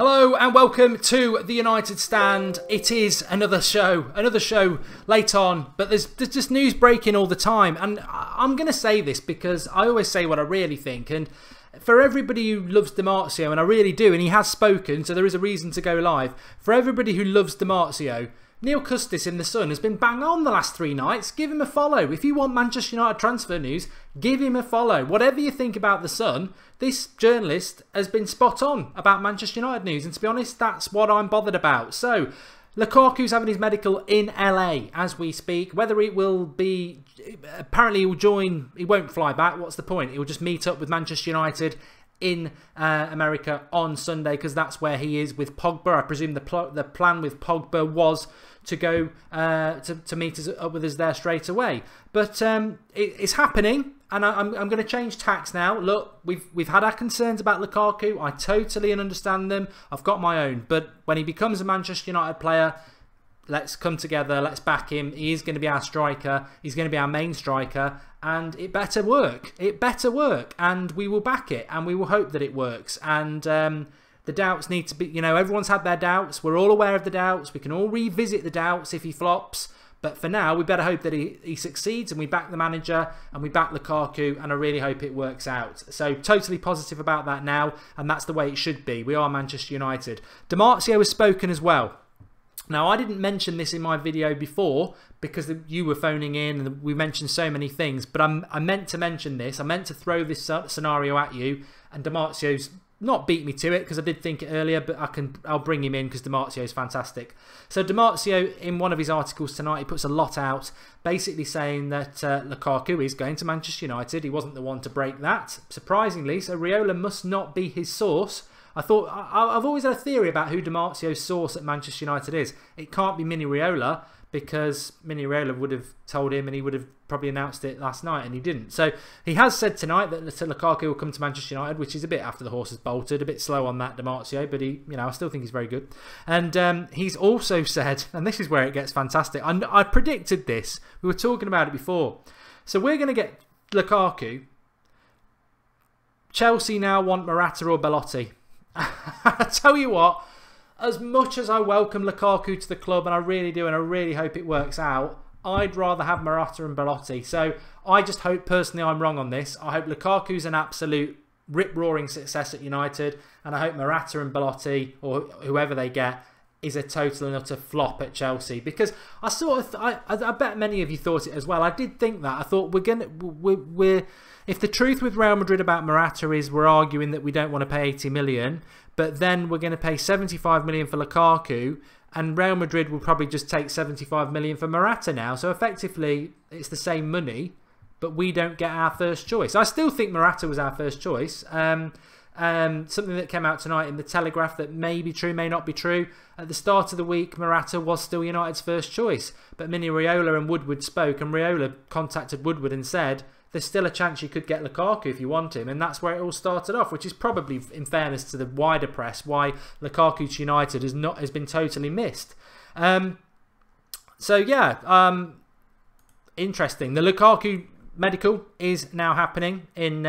Hello and welcome to the United Stand. It is another show late on, but there's just news breaking all the time, and I'm going to say this because I always say what I really think, and for everybody who loves DeMarzio, and I really do, and he has spoken, so there is a reason to go live. For everybody who loves DeMarzio, Neil Custis in The Sun has been bang on the last 3 nights. Give him a follow. If you want Manchester United transfer news, give him a follow. Whatever you think about The Sun, this journalist has been spot on about Manchester United news. And to be honest, that's what I'm bothered about. So, Lukaku's having his medical in LA as we speak. Whether it will be... Apparently he'll join... He won't fly back. What's the point? He'll just meet up with Manchester United in America on Sunday, because that's where he is with Pogba. I presume the plan with Pogba was to go to meet us up with us there straight away. But it's happening, and I'm going to change tacks now. Look, we've had our concerns about Lukaku. I totally understand them. I've got my own. But when he becomes a Manchester United player, let's come together, let's back him. He is going to be our striker. He's going to be our main striker. And it better work. It better work. And we will back it. And we will hope that it works. And the doubts need to be... You know, everyone's had their doubts. We're all aware of the doubts. We can all revisit the doubts if he flops. But for now, we better hope that he succeeds. And we back the manager. And we back Lukaku. And I really hope it works out. So, totally positive about that now. And that's the way it should be. We are Manchester United. DeMarzio has spoken as well. Now, I didn't mention this in my video before because you were phoning in and we mentioned so many things, but I meant to mention this. I meant to throw this scenario at you, and DeMarzio's not beat me to it because I did think it earlier, but I'll bring him in because DeMarzio's fantastic. So DeMarzio, in one of his articles tonight, he puts a lot out, basically saying that Lukaku is going to Manchester United. He wasn't the one to break that, surprisingly, so Raiola must not be his source. I've always had a theory about who DeMarzio's source at Manchester United is. It can't be Mini Raiola, because Mini Raiola would have told him and he would have probably announced it last night, and he didn't. So he has said tonight that Lukaku will come to Manchester United, which is a bit after the horse has bolted, a bit slow on that, DeMarzio, but I still think he's very good. And he's also said, and this is where it gets fantastic, I predicted this, we were talking about it before. So we're going to get Lukaku. Chelsea now want Morata or Belotti. I tell you what, as much as I welcome Lukaku to the club, and I really do, and I really hope it works out, I'd rather have Morata and Belotti. So I just hope, personally, I'm wrong on this. I hope Lukaku's an absolute rip-roaring success at United, and I hope Morata and Belotti, or whoever they get, is a total and utter flop at Chelsea. Because I bet many of you thought it as well. I did think that. I thought if the truth with Real Madrid about Morata is we're arguing that we don't want to pay 80 million, but then we're going to pay 75 million for Lukaku, and Real Madrid will probably just take 75 million for Morata now. So effectively, it's the same money, but we don't get our first choice. I still think Morata was our first choice. Something that came out tonight in the Telegraph that may be true, may not be true. At the start of the week, Morata was still United's first choice, but Mini Raiola and Woodward spoke, and Raiola contacted Woodward and said, there's still a chance you could get Lukaku if you want him, and that's where it all started off, which is probably, in fairness to the wider press, why Lukaku to United has been totally missed. So yeah, interesting. The Lukaku medical is now happening in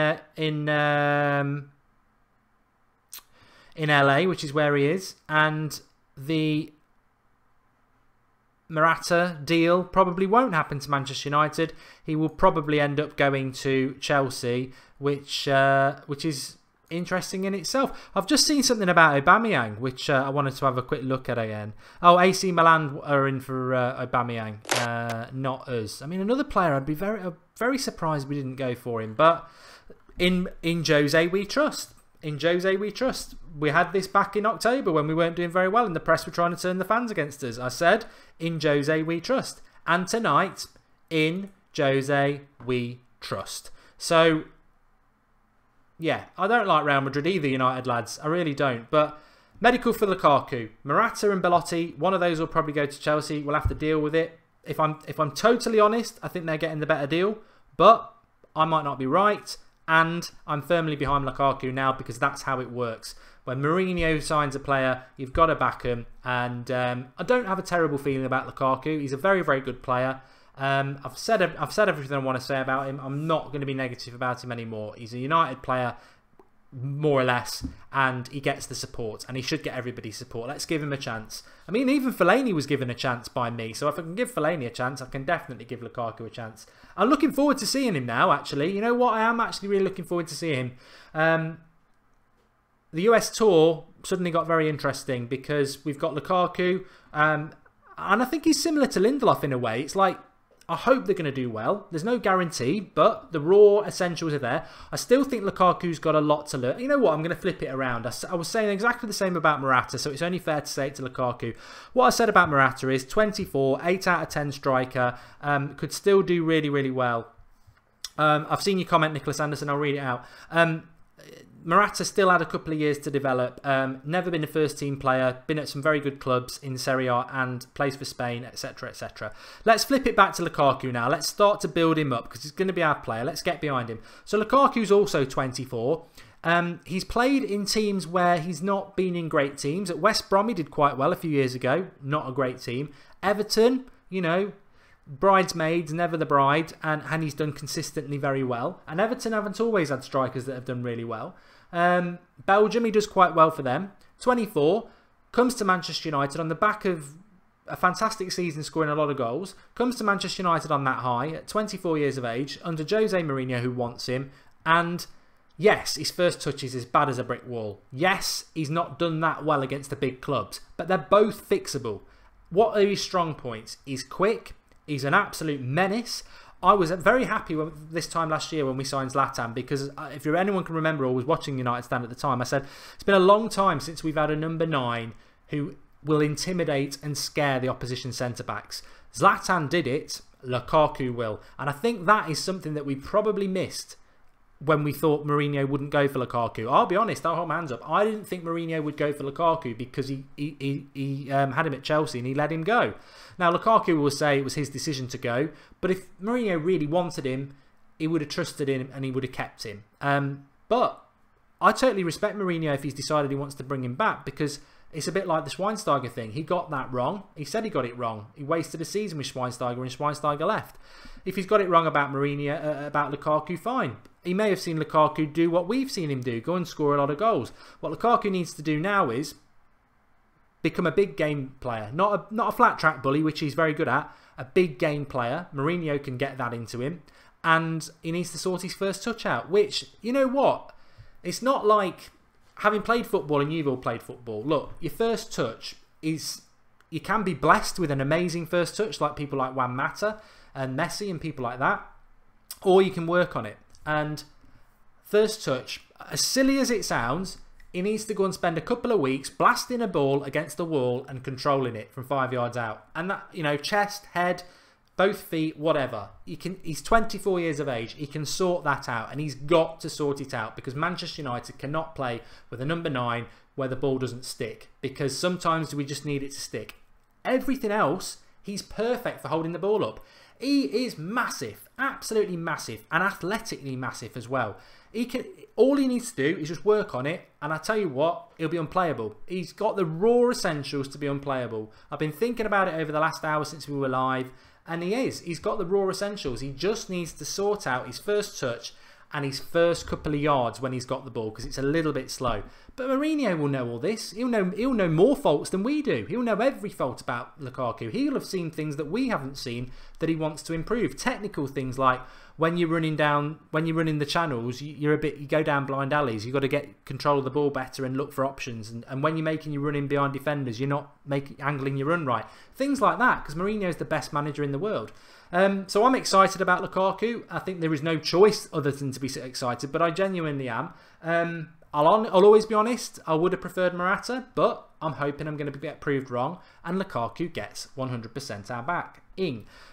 LA, which is where he is, and the Morata deal probably won't happen to Manchester United. He will probably end up going to Chelsea, which is interesting in itself. I've just seen something about Aubameyang, which I wanted to have a quick look at again. Oh, AC Milan are in for Aubameyang, not us. I mean, another player I'd be very surprised we didn't go for him, but in Jose we trust. In Jose we trust. We had this back in October when we weren't doing very well and the press were trying to turn the fans against us. I said, in Jose we trust. And tonight, in Jose we trust. So, yeah, I don't like Real Madrid either, United lads. I really don't. But medical for Lukaku. Morata and Belotti, one of those will probably go to Chelsea. We'll have to deal with it. If I'm totally honest, I think they're getting the better deal. But I might not be right. And I'm firmly behind Lukaku now because that's how it works. When Mourinho signs a player, you've got to back him. And I don't have a terrible feeling about Lukaku. He's a very, very good player. I've said everything I want to say about him. I'm not going to be negative about him anymore. He's a United player. more or less, and he gets the support, and he should get everybody's support. Let's give him a chance. I mean, even Fellaini was given a chance by me, so if I can give Fellaini a chance, I can definitely give Lukaku a chance. I'm looking forward to seeing him now, actually. You know what? I am actually really looking forward to seeing him. The US tour suddenly got very interesting because we've got Lukaku, and I think he's similar to Lindelof in a way. It's like, I hope they're going to do well. There's no guarantee, but the raw essentials are there. I still think Lukaku's got a lot to learn. You know what? I'm going to flip it around. I was saying exactly the same about Morata, so it's only fair to say it to Lukaku. What I said about Morata is 24, 8 out of 10 striker, could still do really, really well. I've seen your comment, Nicholas Anderson. I'll read it out. Morata still had a couple of years to develop, never been a first team player, been at some very good clubs in Serie A and plays for Spain, etc, etc. Let's flip it back to Lukaku now. Let's start to build him up because he's going to be our player. Let's get behind him. So Lukaku's also 24. He's played in teams where he's not been in great teams. At West Brom he did quite well a few years ago, not a great team. Everton, you know, bridesmaids, never the bride, and he's done consistently very well. And Everton haven't always had strikers that have done really well. Belgium, he does quite well for them. 24, comes to Manchester United on the back of a fantastic season, scoring a lot of goals. Comes to Manchester United on that high at 24 years of age, under Jose Mourinho, who wants him. And yes, his first touch is as bad as a brick wall. Yes, he's not done that well against the big clubs, but they're both fixable. What are his strong points? He's quick. He's an absolute menace. I was very happy this time last year when we signed Zlatan, because if anyone can remember or was watching United stand at the time, I said it's been a long time since we've had a number 9 who will intimidate and scare the opposition centre-backs. Zlatan did it, Lukaku will. And I think that is something that we probably missed when we thought Mourinho wouldn't go for Lukaku. I'll be honest, I'll hold my hands up. I didn't think Mourinho would go for Lukaku because he had him at Chelsea and he let him go. Now, Lukaku will say it was his decision to go, but if Mourinho really wanted him, he would have trusted him and he would have kept him. But I totally respect Mourinho if he's decided he wants to bring him back, because it's a bit like the Schweinsteiger thing. He got that wrong. He said he got it wrong. He wasted a season with Schweinsteiger and Schweinsteiger left. If he's got it wrong about Mourinho, about Lukaku, fine. He may have seen Lukaku do what we've seen him do, go and score a lot of goals. What Lukaku needs to do now is become a big game player. Not a flat track bully, which he's very good at. A big game player. Mourinho can get that into him. And he needs to sort his first touch out, which, you know what? It's not like having played football, and you've all played football. Look, your first touch is... You can be blessed with an amazing first touch, like people like Juan Mata and Messi and people like that. Or you can work on it. And first touch, as silly as it sounds, he needs to go and spend a couple of weeks blasting a ball against the wall and controlling it from 5 yards out. And that, you know, chest, head, both feet, whatever. He's 24 years of age. He can sort that out, and he's got to sort it out, because Manchester United cannot play with a number 9 where the ball doesn't stick, because sometimes we just need it to stick. Everything else, he's perfect for holding the ball up. He is massive, absolutely massive, and athletically massive as well. All he needs to do is just work on it, and I tell you what, he'll be unplayable. He's got the raw essentials to be unplayable. I've been thinking about it over the last hour since we were live, and he is. He's got the raw essentials. He just needs to sort out his first touch and his first couple of yards when he's got the ball, because it's a little bit slow. But Mourinho will know all this. He'll know more faults than we do. He'll know every fault about Lukaku. He'll have seen things that we haven't seen that he wants to improve. Technical things like when you're running the channels, you go down blind alleys. You've got to get control of the ball better and look for options. And when you're making your run in behind defenders, you're not angling your run right. Things like that, because Mourinho is the best manager in the world. So I'm excited about Lukaku. I think there is no choice other than to be excited, but I genuinely am. I'll always be honest, I would have preferred Morata, but I'm hoping I'm going to get proved wrong, and Lukaku gets 100% our back.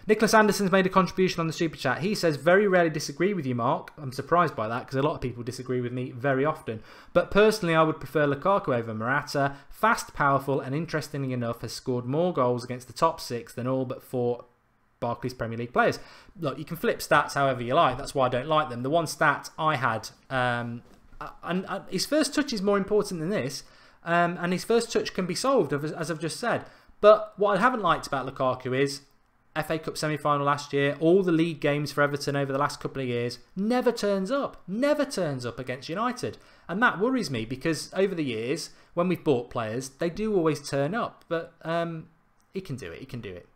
Nicholas Anderson's made a contribution on the Super Chat. He says, very rarely disagree with you, Mark. I'm surprised by that, because a lot of people disagree with me very often. But personally, I would prefer Lukaku over Morata. Fast, powerful, and interestingly enough, has scored more goals against the top 6 than all but 4 Barclays Premier League players. Look, you can flip stats however you like. That's why I don't like them. The one stat I had, and his first touch is more important than this, and his first touch can be solved, as I've just said. But what I haven't liked about Lukaku is FA Cup semi-final last year, all the league games for Everton over the last couple of years, never turns up against United. And that worries me because over the years, when we've bought players, they do always turn up. But he can do it.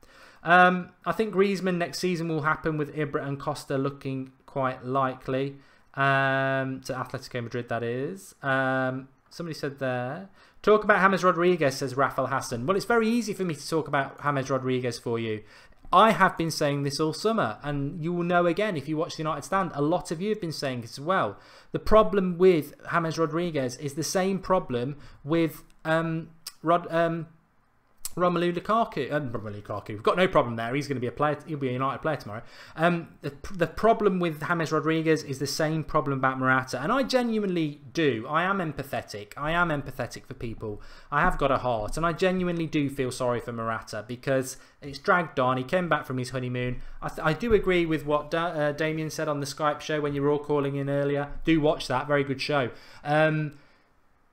I think Griezmann next season will happen with Ibra and Costa looking quite likely. To Atletico Madrid, that is. Somebody said there. Talk about James Rodriguez, says Rafael Hassan. Well, it's very easy for me to talk about James Rodriguez for you. I have been saying this all summer, and you will know again if you watch the United Stand. A lot of you have been saying this as well. The problem with James Rodriguez is the same problem with Romelu Lukaku. We've got no problem there. He's going to be a player. He'll be a United player tomorrow. The problem with James Rodriguez is the same problem about Morata. And I genuinely do. I am empathetic. I am empathetic for people. I have got a heart. And I genuinely do feel sorry for Morata because it's dragged on. He came back from his honeymoon. I do agree with what Damien said on the Skype show when you were all calling in earlier. Do watch that. Very good show.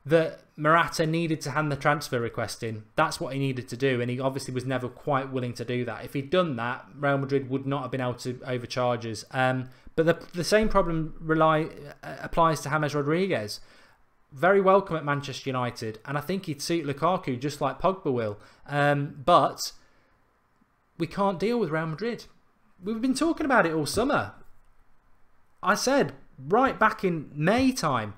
That Morata needed to hand the transfer request in. That's what he needed to do, and he obviously was never quite willing to do that. If he'd done that, Real Madrid would not have been able to overcharge us. But the same problem applies to James Rodriguez. Very welcome at Manchester United, and I think he'd suit Lukaku just like Pogba will. But we can't deal with Real Madrid. We've been talking about it all summer. I said right back in May time,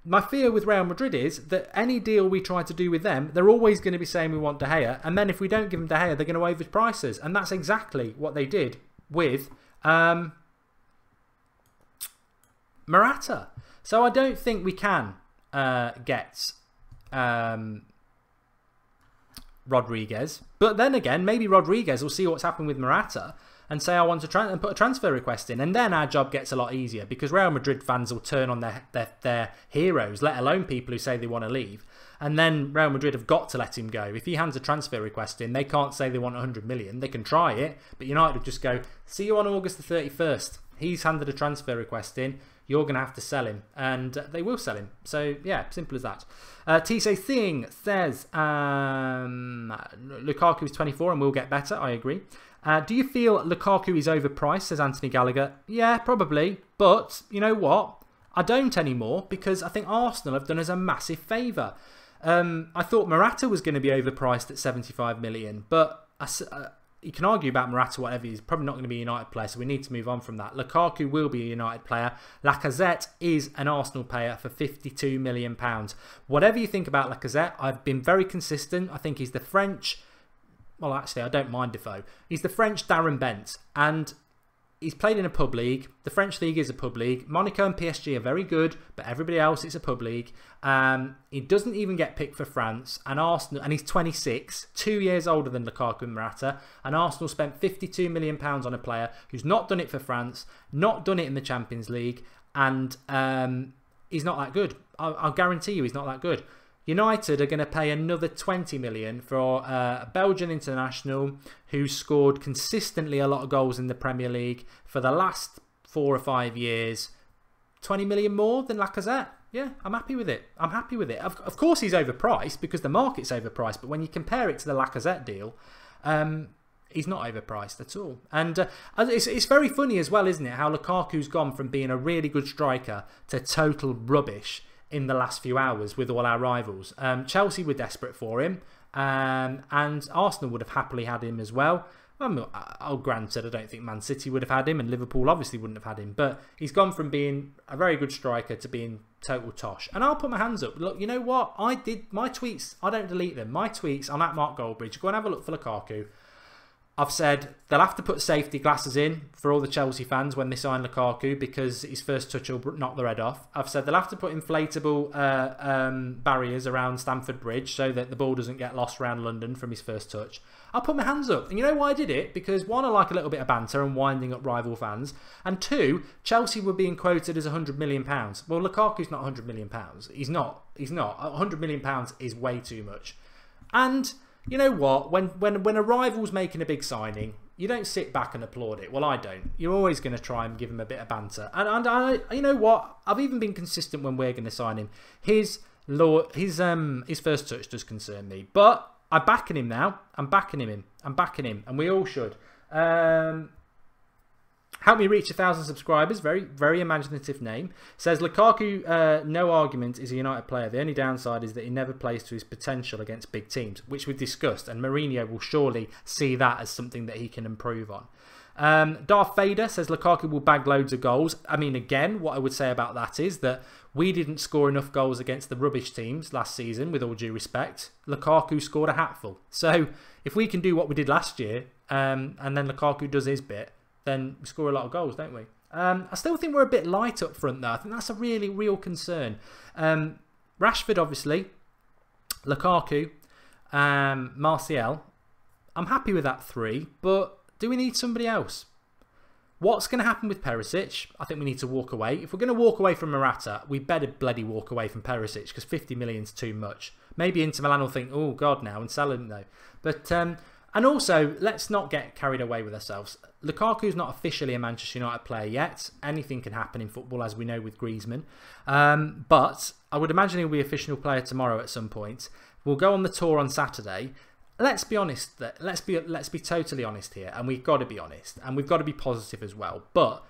my fear with Real Madrid is that any deal we try to do with them, they're always going to be saying we want De Gea, and then if we don't give them De Gea, they're going to overprice us, and that's exactly what they did with Morata. So I don't think we can get Rodriguez, but then again, maybe Rodriguez will see what's happened with Morata and say I want to and put a transfer request in, and then our job gets a lot easier because Real Madrid fans will turn on their heroes, let alone people who say they want to leave, and then Real Madrid have got to let him go. If he hands a transfer request in, they can't say they want 100 million. They can try it, but United will just go, see you on August the 31st. He's handed a transfer request in. You're going to have to sell him, and they will sell him. So yeah, simple as that. Tise Singh says Lukaku is 24 and will get better. I agree. Do you feel Lukaku is overpriced, says Anthony Gallagher? Yeah, probably. But you know what? I don't anymore because I think Arsenal have done us a massive favour. I thought Morata was going to be overpriced at 75 million, but you can argue about Morata whatever. He's probably not going to be a United player, so we need to move on from that. Lukaku will be a United player. Lacazette is an Arsenal player for £52 million. Whatever you think about Lacazette, I've been very consistent. I think he's the French... Well, actually, I don't mind Defoe. He's the French Darren Bent, and he's played in a pub league. The French league is a pub league. Monaco and PSG are very good, but everybody else, it's a pub league. He doesn't even get picked for France, and Arsenal, and he's 26, 2 years older than Lukaku and Morata, and Arsenal spent £52 million on a player who's not done it for France, not done it in the Champions League, and he's not that good. I'll guarantee you he's not that good. United are going to pay another 20 million for a Belgian international who's scored consistently a lot of goals in the Premier League for the last 4 or 5 years. 20 million more than Lacazette? Yeah, I'm happy with it. I'm happy with it. Of course he's overpriced because the market's overpriced, but when you compare it to the Lacazette deal, he's not overpriced at all. And it's very funny as well, isn't it, how Lukaku's gone from being a really good striker to total rubbish in the last few hours with all our rivals. Chelsea were desperate for him, and Arsenal would have happily had him as well. Granted, I don't think Man City would have had him, and Liverpool obviously wouldn't have had him, but he's gone from being a very good striker to being total tosh. And I'll put my hands up. Look, you know what? I did my tweets. I don't delete them. My tweets, I'm at Mark Goldbridge. Go and have a look for Lukaku. I've said they'll have to put safety glasses in for all the Chelsea fans when they sign Lukaku because his first touch will knock their head off. I've said they'll have to put inflatable barriers around Stamford Bridge so that the ball doesn't get lost around London from his first touch. I'll put my hands up. And you know why I did it? Because one, I like a little bit of banter and winding up rival fans. And two, Chelsea were being quoted as £100 million. Well, Lukaku's not £100 million. He's not. £100 million is way too much. And... you know what? When a rival's making a big signing, you don't sit back and applaud it. Well, I don't. You're always going to try and give him a bit of banter. And I, you know what? I've even been consistent when we're going to sign him. His first touch does concern me, but I'm backing him now. I'm backing him, and we all should. Help me reach 1,000 subscribers. Very, very imaginative name. Says Lukaku, no argument, is a United player. The only downside is that he never plays to his potential against big teams, which we've discussed, and Mourinho will surely see that as something that he can improve on. Darth Vader says Lukaku will bag loads of goals. I mean, again, what I would say about that is that we didn't score enough goals against the rubbish teams last season, with all due respect. Lukaku scored a hatful. So if we can do what we did last year, and then Lukaku does his bit, then we score a lot of goals, don't we? I still think we're a bit light up front, though. I think that's a really real concern. Rashford, obviously. Lukaku. Martial. I'm happy with that 3, but do we need somebody else? What's going to happen with Perisic? I think we need to walk away. If we're going to walk away from Morata, we better bloody walk away from Perisic, because 50 million's too much. Maybe Inter Milan will think, oh God, now, and sell him though. But and also, let's not get carried away with ourselves. Lukaku's not officially a Manchester United player yet. Anything can happen in football, as we know with Griezmann. But I would imagine he'll be an official player tomorrow at some point. We'll go on the tour on Saturday. Let's be honest. Let's be totally honest here, and we've got to be honest, and we've got to be positive as well. But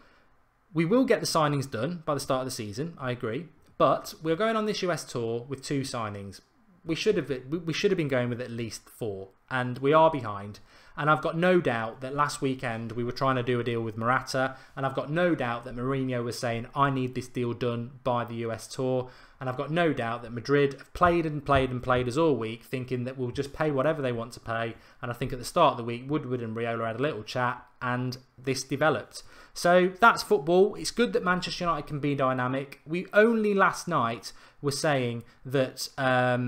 we will get the signings done by the start of the season. I agree. But we're going on this US tour with 2 signings. We should have been going with at least 4, and we are behind. And I've got no doubt that last weekend we were trying to do a deal with Morata, and I've got no doubt that Mourinho was saying, I need this deal done by the US tour. And I've got no doubt that Madrid have played and played and played us all week, thinking that we'll just pay whatever they want to pay. And I think at the start of the week, Woodward and Raiola had a little chat, and this developed. So that's football. It's good that Manchester United can be dynamic. We only last night were saying that as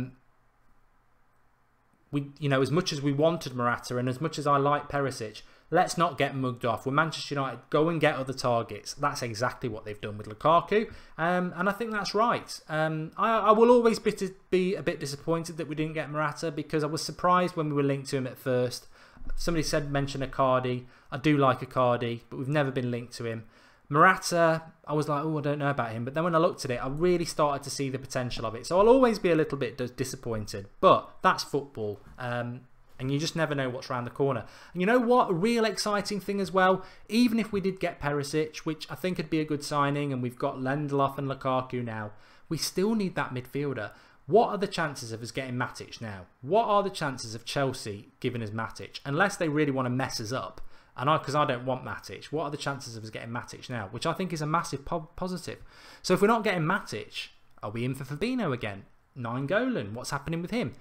much as we wanted Morata and as much as I like Perisic, let's not get mugged off. We're Manchester United. Go and get other targets. That's what they've done with Lukaku, and I think that's right. I will always be a bit disappointed that we didn't get Morata, because I was surprised when we were linked to him at first. Somebody mention Icardi. I do like Icardi, but we've never been linked to him. Morata, I was like, oh, I don't know about him. But then when I looked at it, I really started to see the potential of it. So I'll always be a little bit disappointed. But that's football. And you just never know what's around the corner. And you know what? A real exciting thing as well. Even if we did get Perisic, which I think would be a good signing, and we've got Lindelof and Lukaku now, we still need that midfielder. What are the chances of us getting Matic now? What are the chances of Chelsea giving us Matic? Unless they really want to mess us up. Because I don't want Matic. What are the chances of us getting Matic now? Which I think is a massive positive. So if we're not getting Matic, are we in for Fabinho again? Nainggolan, what's happening with him?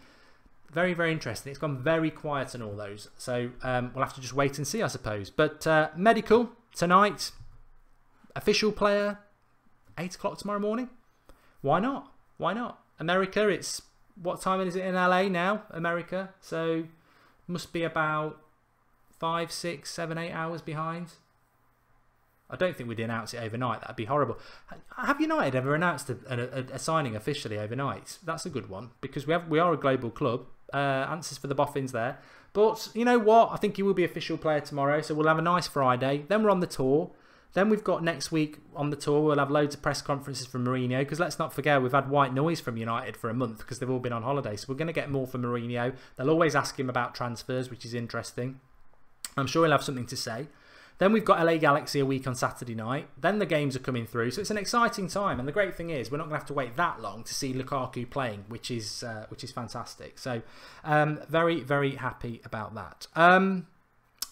Very, very interesting. It's gone very quiet on all those. So we'll have to just wait and see, I suppose. But medical tonight. Official player, 8 o'clock tomorrow morning. Why not? Why not? America, it's... What time is it in LA now? America. So must be about 5, 6, 7, 8 hours behind. I don't think we'd announce it overnight. That'd be horrible. Have United ever announced a signing officially overnight? That's a good one, because we are a global club. Answers for the boffins there. But you know what? I think he will be official player tomorrow, so we'll have a nice Friday. Then we're on the tour. Then we've got next week on the tour, we'll have loads of press conferences from Mourinho, because let's not forget we've had white noise from United for a month because they've all been on holiday. So we're going to get more from Mourinho. They'll always ask him about transfers, which is interesting. I'm sure he'll have something to say. Then we've got LA Galaxy a week on Saturday night. Then the games are coming through. So it's an exciting time. And the great thing is we're not going to have to wait that long to see Lukaku playing, which is fantastic. So very, very happy about that.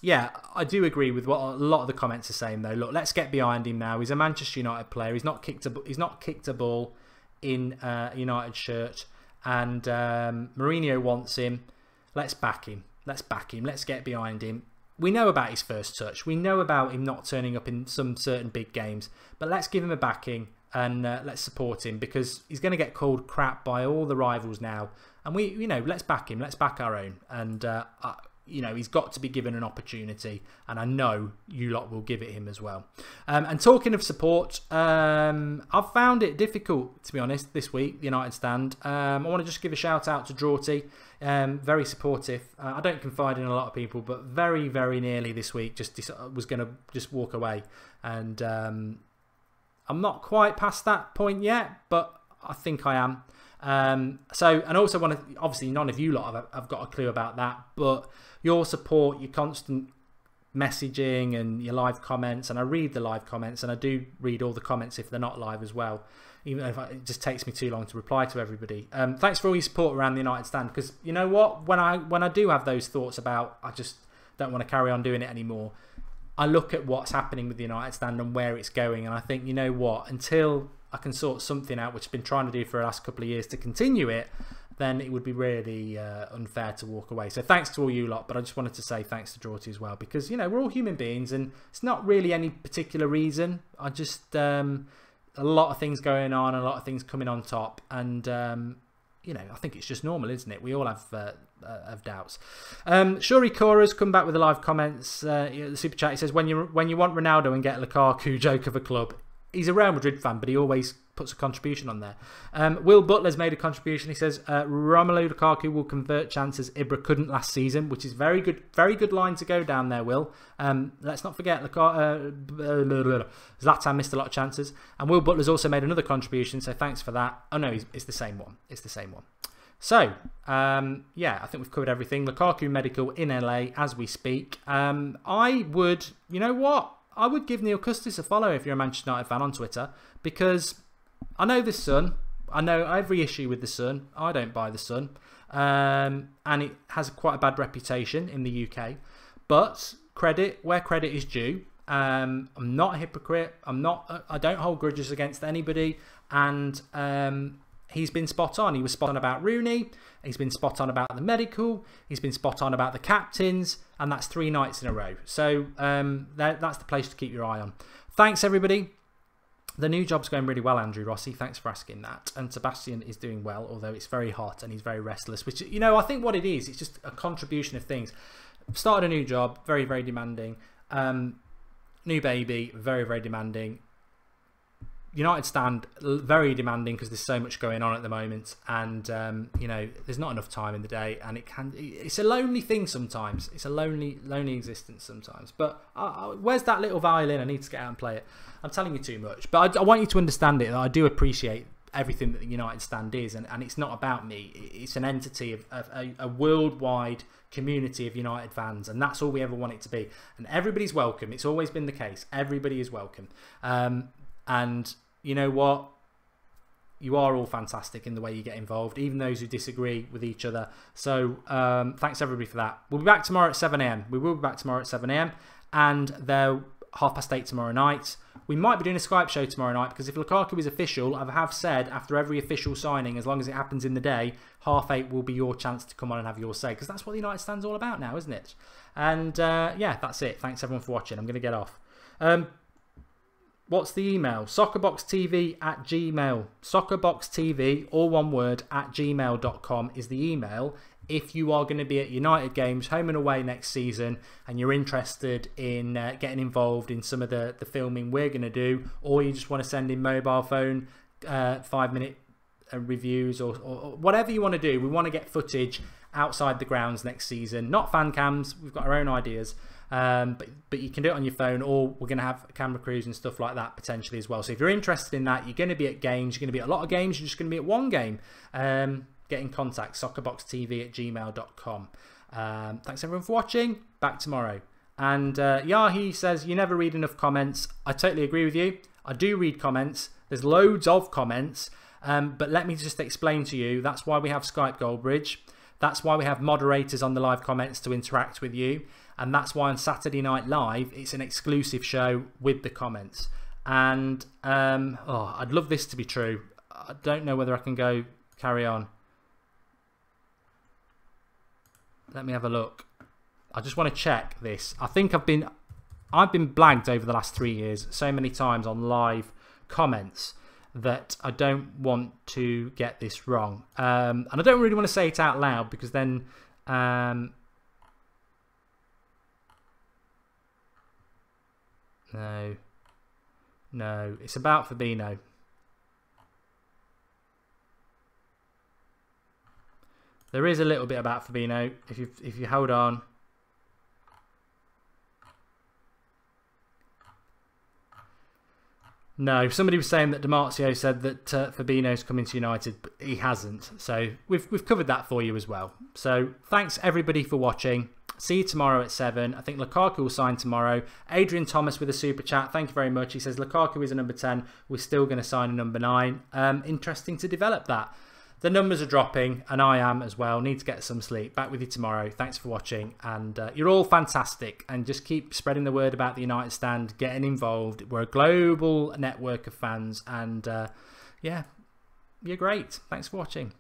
Yeah, I do agree with what a lot of the comments are saying, though. Look, let's get behind him now. He's a Manchester United player. He's not kicked a ball in a United shirt. And Mourinho wants him. Let's back him. Let's back him. Let's get behind him. We know about his first touch. We know about him not turning up in some certain big games. But let's give him a backing and let's support him, because he's going to get called crap by all the rivals now. And let's back him. Let's back our own. And he's got to be given an opportunity, and I know you lot will give it him as well. And talking of support, I've found it difficult, to be honest, this week, the United stand. I want to just give a shout out to Drawty, very supportive. I don't confide in a lot of people, but very, very nearly this week was going to just walk away. And I'm not quite past that point yet, but I think I am. And also want obviously none of you lot have got a clue about that, but your support, your constant messaging and your live comments, and I read the live comments, and I do read all the comments if they're not live as well, even if it just takes me too long to reply to everybody. Thanks for all your support around the United stand, because you know what, when I do have those thoughts about I just don't want to carry on doing it anymore, I look at what's happening with the United stand and where it's going, and I think, you know what, until I can sort something out, which I've been trying to do for the last couple of years to continue it, then it would be really unfair to walk away. So thanks to all you lot, but I just wanted to say thanks to Drawty as well, because, you know, we're all human beings, and it's not really any particular reason. I just, a lot of things going on, a lot of things coming on top, and, you know, I think it's just normal, isn't it? We all have doubts. Shuri Kora's come back with the live comments. The super chat, he says, when you want Ronaldo and get Lukaku, joke of a club. He's a Real Madrid fan, but he always puts a contribution on there. Will Butler's made a contribution. He says Romelu Lukaku will convert chances Ibra couldn't last season, which is very good line to go down there, Will. Let's not forget Zlatan missed a lot of chances, and Will Butler's also made another contribution, so thanks for that. Oh no, it's the same one. It's the same one. So yeah, I think we've covered everything. Lukaku medical in LA as we speak. I would, you know what? I would give Neil Custis a follow if you're a Manchester United fan on Twitter, because I know the Sun. I know every issue with the Sun. I don't buy the Sun, and it has quite a bad reputation in the UK. But credit where credit is due. I'm not a hypocrite. I don't hold grudges against anybody, and he's been spot on. He was spot on about Rooney. He's been spot on about the medical. He's been spot on about the captains, and that's 3 nights in a row. So that's the place to keep your eye on. Thanks, everybody. The new job's going really well, Andrew Rossi. Thanks for asking that. And Sebastian is doing well, although it's very hot and he's very restless, which, you know, I think what it is, it's just a contribution of things. Started a new job, very, very demanding. New baby, very, very demanding. United stand, very demanding because there's so much going on at the moment, and you know, there's not enough time in the day, and it's a lonely thing sometimes. It's a lonely existence sometimes. But where's that little violin? I need to get out and play it. I'm telling you too much, but I want you to understand it. That I do appreciate everything that the United stand is, and it's not about me. It's an entity of a worldwide community of United fans, and that's all we ever want it to be. And everybody's welcome. It's always been the case. Everybody is welcome, and you know what? You are all fantastic in the way you get involved, even those who disagree with each other. So thanks everybody for that. We'll be back tomorrow at 7 AM. We will be back tomorrow at 7 AM, and they're 8:30 tomorrow night. We might be doing a Skype show tomorrow night, because if Lukaku is official, I have said after every official signing, as long as it happens in the day, 8:30 will be your chance to come on and have your say, because that's what the United stand's all about now, isn't it? And yeah, that's it. Thanks everyone for watching. I'm going to get off. What's the email? soccerboxtv@gmail. Soccerboxtv, all one word, @gmail.com is the email. If you are going to be at United games, home and away next season, and you're interested in getting involved in some of the filming we're going to do, or you just want to send in mobile phone 5-minute reviews or whatever you want to do, we want to get footage outside the grounds next season. Not fan cams, we've got our own ideas. But you can do it on your phone, or we're going to have camera crews and stuff like that potentially as well. So if you're interested in that, you're going to be at games, you're going to be at a lot of games, you're just going to be at one game, get in contact, soccerboxtv@gmail.com. Thanks everyone for watching. Back tomorrow. And Yahi says, you never read enough comments. I totally agree with you. I do read comments. There's loads of comments, but let me just explain to you, that's why we have Skype Goldbridge. That's why we have moderators on the live comments to interact with you. And that's why on Saturday Night Live, it's an exclusive show with the comments. And I'd love this to be true. I don't know whether I can go carry on. Let me have a look. I just want to check this. I think I've been blagged over the last 3 years so many times on live comments that I don't want to get this wrong. And I don't really want to say it out loud, because then no, it's about Fabinho. There is a little bit about Fabinho if you hold on. No, somebody was saying that DeMarzio said that Fabinho's coming to United, but he hasn't. So we've covered that for you as well. So thanks everybody for watching. See you tomorrow at 7. I think Lukaku will sign tomorrow. Adrian Thomas with a super chat. Thank you very much. He says Lukaku is a number 10. We're still going to sign a number 9. Interesting to develop that. The numbers are dropping, and I am as well. Need to get some sleep. Back with you tomorrow. Thanks for watching, and you're all fantastic. And just keep spreading the word about the United Stand, getting involved. We're a global network of fans, and yeah, you're great. Thanks for watching.